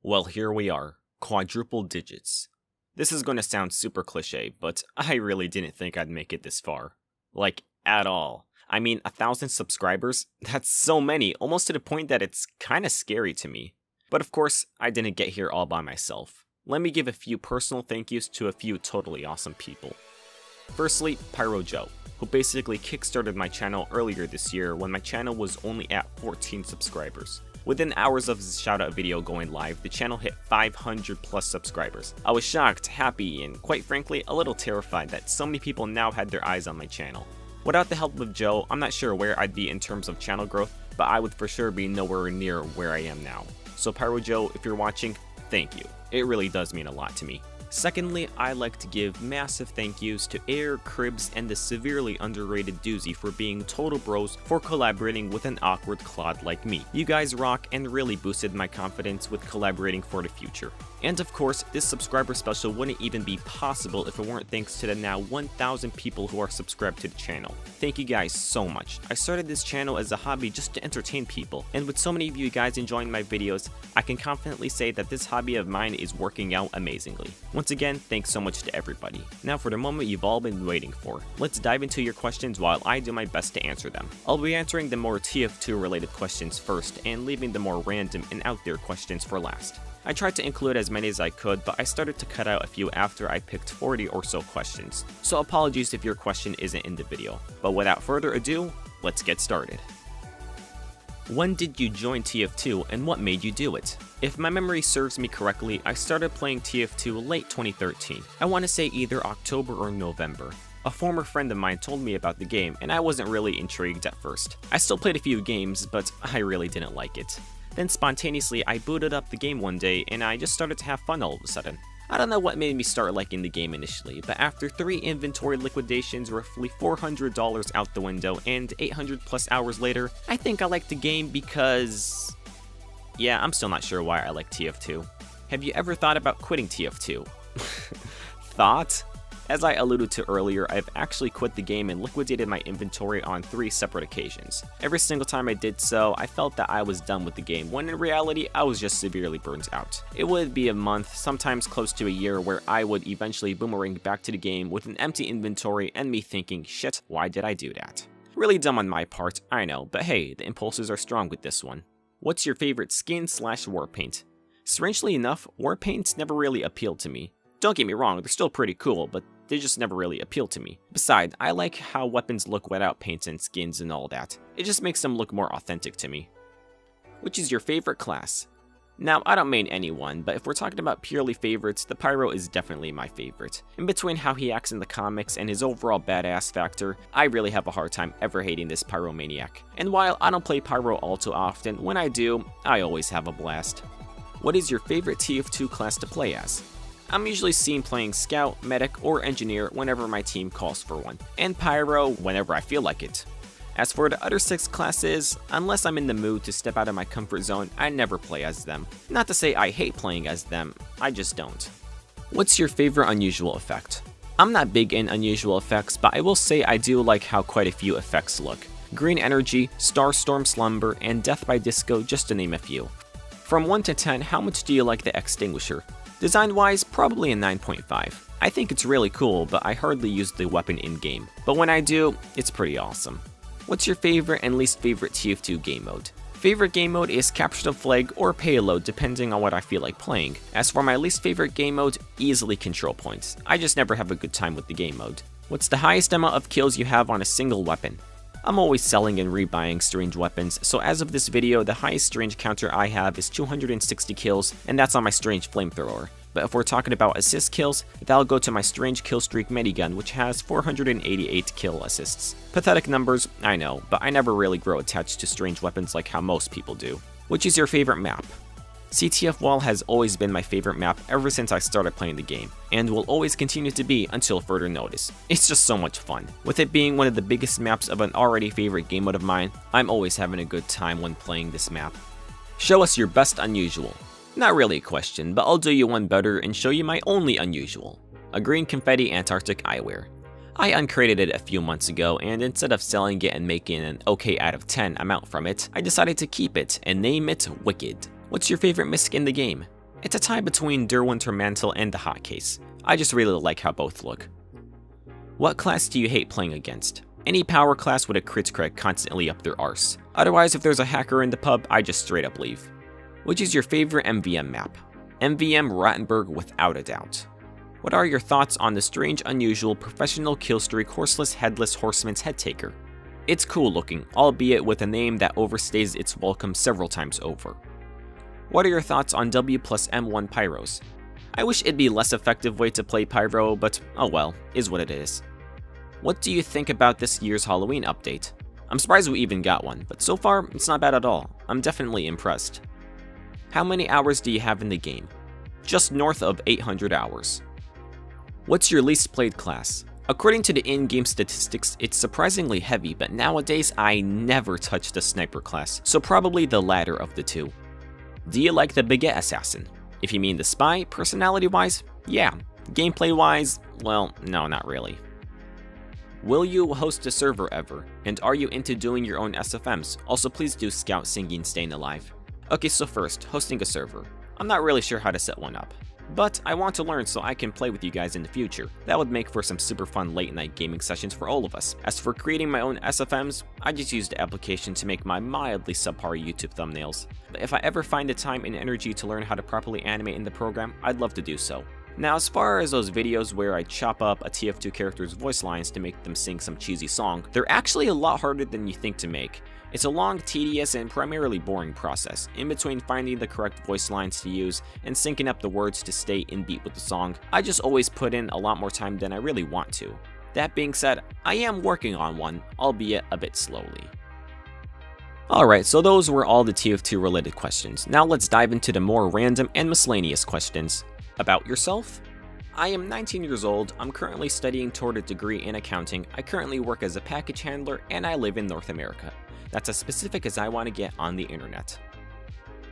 Well, here we are, quadruple digits. This is going to sound super cliche, but I really didn't think I'd make it this far. Like, at all. I mean, 1,000 subscribers? That's so many, almost to the point that it's kinda scary to me. But of course, I didn't get here all by myself. Let me give a few personal thank yous to a few totally awesome people. Firstly, Pyro Joe, who basically kickstarted my channel earlier this year when my channel was only at 14 subscribers. Within hours of his shoutout video going live, the channel hit 500 plus subscribers. I was shocked, happy, and quite frankly, a little terrified that so many people now had their eyes on my channel. Without the help of Joe, I'm not sure where I'd be in terms of channel growth, but I would for sure be nowhere near where I am now. So Pyro Joe, if you're watching, thank you. It really does mean a lot to me. Secondly, I like to give massive thank yous to Air, Cribs, and the severely underrated Doozy for being total bros for collaborating with an awkward clod like me. You guys rock and really boosted my confidence with collaborating for the future. And of course, this subscriber special wouldn't even be possible if it weren't thanks to the now 1,000 people who are subscribed to the channel. Thank you guys so much. I started this channel as a hobby just to entertain people, and with so many of you guys enjoying my videos, I can confidently say that this hobby of mine is working out amazingly. Once again, thanks so much to everybody. Now for the moment you've all been waiting for. Let's dive into your questions while I do my best to answer them. I'll be answering the more TF2 related questions first and leaving the more random and out there questions for last. I tried to include as many as I could, but I started to cut out a few after I picked 40 or so questions, so apologies if your question isn't in the video. But without further ado, let's get started. When did you join TF2 and what made you do it? If my memory serves me correctly, I started playing TF2 late 2013. I want to say either October or November. A former friend of mine told me about the game and I wasn't really intrigued at first. I still played a few games, but I really didn't like it. Then spontaneously I booted up the game one day and I just started to have fun all of a sudden. I don't know what made me start liking the game initially, but after 3 inventory liquidations, roughly $400 out the window, and 800 plus hours later, I think I liked the game because... yeah, I'm still not sure why I like TF2. Have you ever thought about quitting TF2? Thought? As I alluded to earlier, I've actually quit the game and liquidated my inventory on 3 separate occasions. Every single time I did so, I felt that I was done with the game, when in reality, I was just severely burnt out. It would be a month, sometimes close to a year, where I would eventually boomerang back to the game with an empty inventory and me thinking, shit, why did I do that? Really dumb on my part, I know, but hey, the impulses are strong with this one. What's your favorite skin / war paint? Strangely enough, war paints never really appealed to me. Don't get me wrong, they're still pretty cool, but they just never really appealed to me. Besides, I like how weapons look without paints and skins and all that. It just makes them look more authentic to me. Which is your favorite class? Now, I don't mean anyone, but if we're talking about purely favorites, the Pyro is definitely my favorite. In between how he acts in the comics and his overall badass factor, I really have a hard time ever hating this Pyromaniac. And while I don't play Pyro all too often, when I do, I always have a blast. What is your favorite TF2 class to play as? I'm usually seen playing Scout, Medic, or Engineer whenever my team calls for one, and Pyro whenever I feel like it. As for the other 6 classes, unless I'm in the mood to step out of my comfort zone, I never play as them. Not to say I hate playing as them, I just don't. What's your favorite unusual effect? I'm not big in unusual effects, but I will say I do like how quite a few effects look. Green Energy, Starstorm Slumber, and Death by Disco, just to name a few. From 1 to 10, how much do you like the Extinguisher? Design-wise, probably a 9.5. I think it's really cool, but I hardly use the weapon in-game. But when I do, it's pretty awesome. What's your favorite and least favorite TF2 game mode? Favorite game mode is Capture the Flag or Payload, depending on what I feel like playing. As for my least favorite game mode, easily Control Points. I just never have a good time with the game mode. What's the highest amount of kills you have on a single weapon? I'm always selling and rebuying strange weapons, so as of this video, the highest strange counter I have is 260 kills, and that's on my strange flamethrower. But if we're talking about assist kills, that'll go to my strange killstreak minigun, which has 488 kill assists. Pathetic numbers, I know, but I never really grow attached to strange weapons like how most people do. Which is your favorite map? CTF Wall has always been my favorite map ever since I started playing the game, and will always continue to be until further notice. It's just so much fun. With it being one of the biggest maps of an already favorite game mode of mine, I'm always having a good time when playing this map. Show us your best unusual. Not really a question, but I'll do you one better and show you my only unusual. A green confetti Antarctic eyewear. I uncrated it a few months ago, and instead of selling it and making an okay out of 10 amount from it, I decided to keep it and name it Wicked. What's your favorite misc in the game? It's a tie between Derwinter Mantle and the Hot Case. I just really like how both look. What class do you hate playing against? Any power class with a crit constantly up their arse. Otherwise, if there's a hacker in the pub, I just straight up leave. Which is your favorite MVM map? MVM Rattenberg without a doubt. What are your thoughts on the strange, unusual, professional killstreak horseless headless horseman's head taker? It's cool looking, albeit with a name that overstays its welcome several times over. What are your thoughts on W plus M1 Pyros? I wish it'd be a less effective way to play Pyro, but oh well, is what it is. What do you think about this year's Halloween update? I'm surprised we even got one, but so far, it's not bad at all. I'm definitely impressed. How many hours do you have in the game? Just north of 800 hours. What's your least played class? According to the in-game statistics, it's surprisingly heavy, but nowadays I never touch the sniper class, so probably the latter of the two. Do you like the Baguette Assassin? If you mean the spy, personality-wise, yeah. Gameplay-wise, well, no, not really. Will you host a server ever? And are you into doing your own SFMs? Also, please do Scout Singing Staying Alive. Okay, so first, hosting a server. I'm not really sure how to set one up, but I want to learn so I can play with you guys in the future. That would make for some super fun late night gaming sessions for all of us. As for creating my own SFMs, I just use the application to make my mildly subpar YouTube thumbnails. But if I ever find the time and energy to learn how to properly animate in the program, I'd love to do so. Now, as far as those videos where I chop up a TF2 character's voice lines to make them sing some cheesy song, they're actually a lot harder than you think to make. It's a long, tedious, and primarily boring process. In between finding the correct voice lines to use and syncing up the words to stay in beat with the song, I just always put in a lot more time than I really want to. That being said, I am working on one, albeit a bit slowly. Alright, so those were all the TF2 related questions. Now let's dive into the more random and miscellaneous questions. About yourself? I am 19 years old, I'm currently studying toward a degree in accounting, I currently work as a package handler, and I live in North America. That's as specific as I want to get on the internet.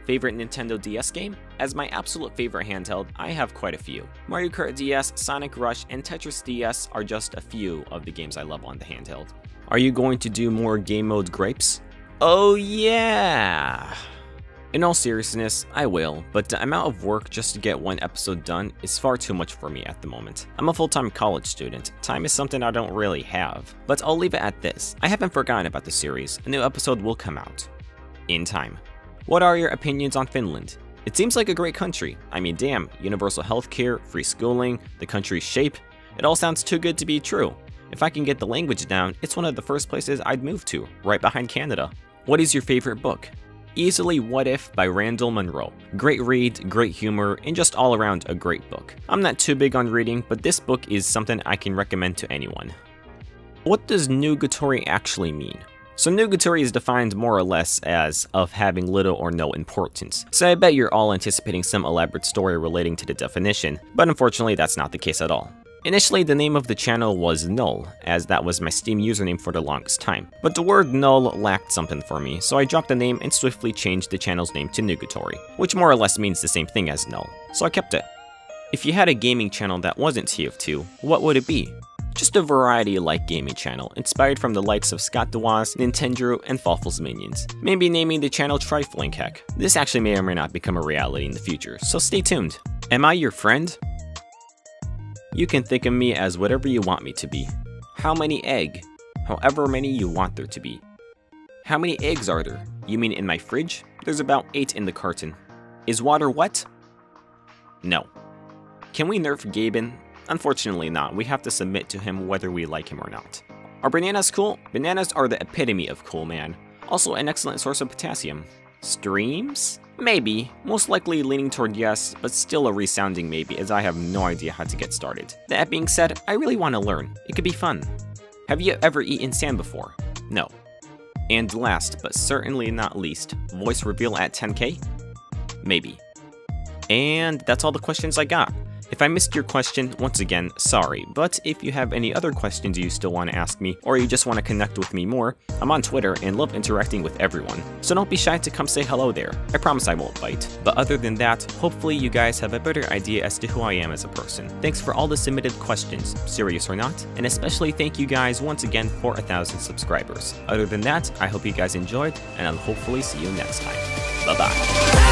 Favorite Nintendo DS game? As my absolute favorite handheld, I have quite a few. Mario Kart DS, Sonic Rush, and Tetris DS are just a few of the games I love on the handheld. Are you going to do more game mode gripes? Oh yeah! In all seriousness, I will, but the amount of work just to get one episode done is far too much for me at the moment. I'm a full-time college student. Time is something I don't really have. But I'll leave it at this. I haven't forgotten about the series. A new episode will come out. In time. What are your opinions on Finland? It seems like a great country. I mean, damn, universal healthcare, free schooling, the country's shape. It all sounds too good to be true. If I can get the language down, it's one of the first places I'd move to, right behind Canada. What is your favorite book? Easily What If by Randall Munro. Great read, great humor, and just all around a great book. I'm not too big on reading, but this book is something I can recommend to anyone. What does Nugatory actually mean? So Nugatory is defined more or less as of having little or no importance, so I bet you're all anticipating some elaborate story relating to the definition, but unfortunately that's not the case at all. Initially, the name of the channel was Null, as that was my Steam username for the longest time. But the word Null lacked something for me, so I dropped the name and swiftly changed the channel's name to Nugatory, which more or less means the same thing as Null, so I kept it. If you had a gaming channel that wasn't TF2, what would it be? Just a variety-like gaming channel, inspired from the likes of Scott DeWaz, Nintendo, and Fawful's Minions. Maybe naming the channel Trifling Heck. This actually may or may not become a reality in the future, so stay tuned. Am I your friend? You can think of me as whatever you want me to be. How many egg? However many you want there to be. How many eggs are there? You mean in my fridge? There's about 8 in the carton. Is water wet? No. Can we nerf Gaben? Unfortunately not, we have to submit to him whether we like him or not. Are bananas cool? Bananas are the epitome of cool, man. Also an excellent source of potassium. Streams? Maybe, most likely leaning toward yes, but still a resounding maybe as I have no idea how to get started. That being said, I really want to learn. It could be fun. Have you ever eaten sand before? No. And last, but certainly not least, voice reveal at 10k? Maybe. And that's all the questions I got. If I missed your question, once again, sorry, but if you have any other questions you still want to ask me, or you just want to connect with me more, I'm on Twitter and love interacting with everyone, so don't be shy to come say hello there. I promise I won't bite. But other than that, hopefully you guys have a better idea as to who I am as a person. Thanks for all the submitted questions, serious or not, and especially thank you guys once again for 1,000 subscribers. Other than that, I hope you guys enjoyed, and I'll hopefully see you next time. Bye bye.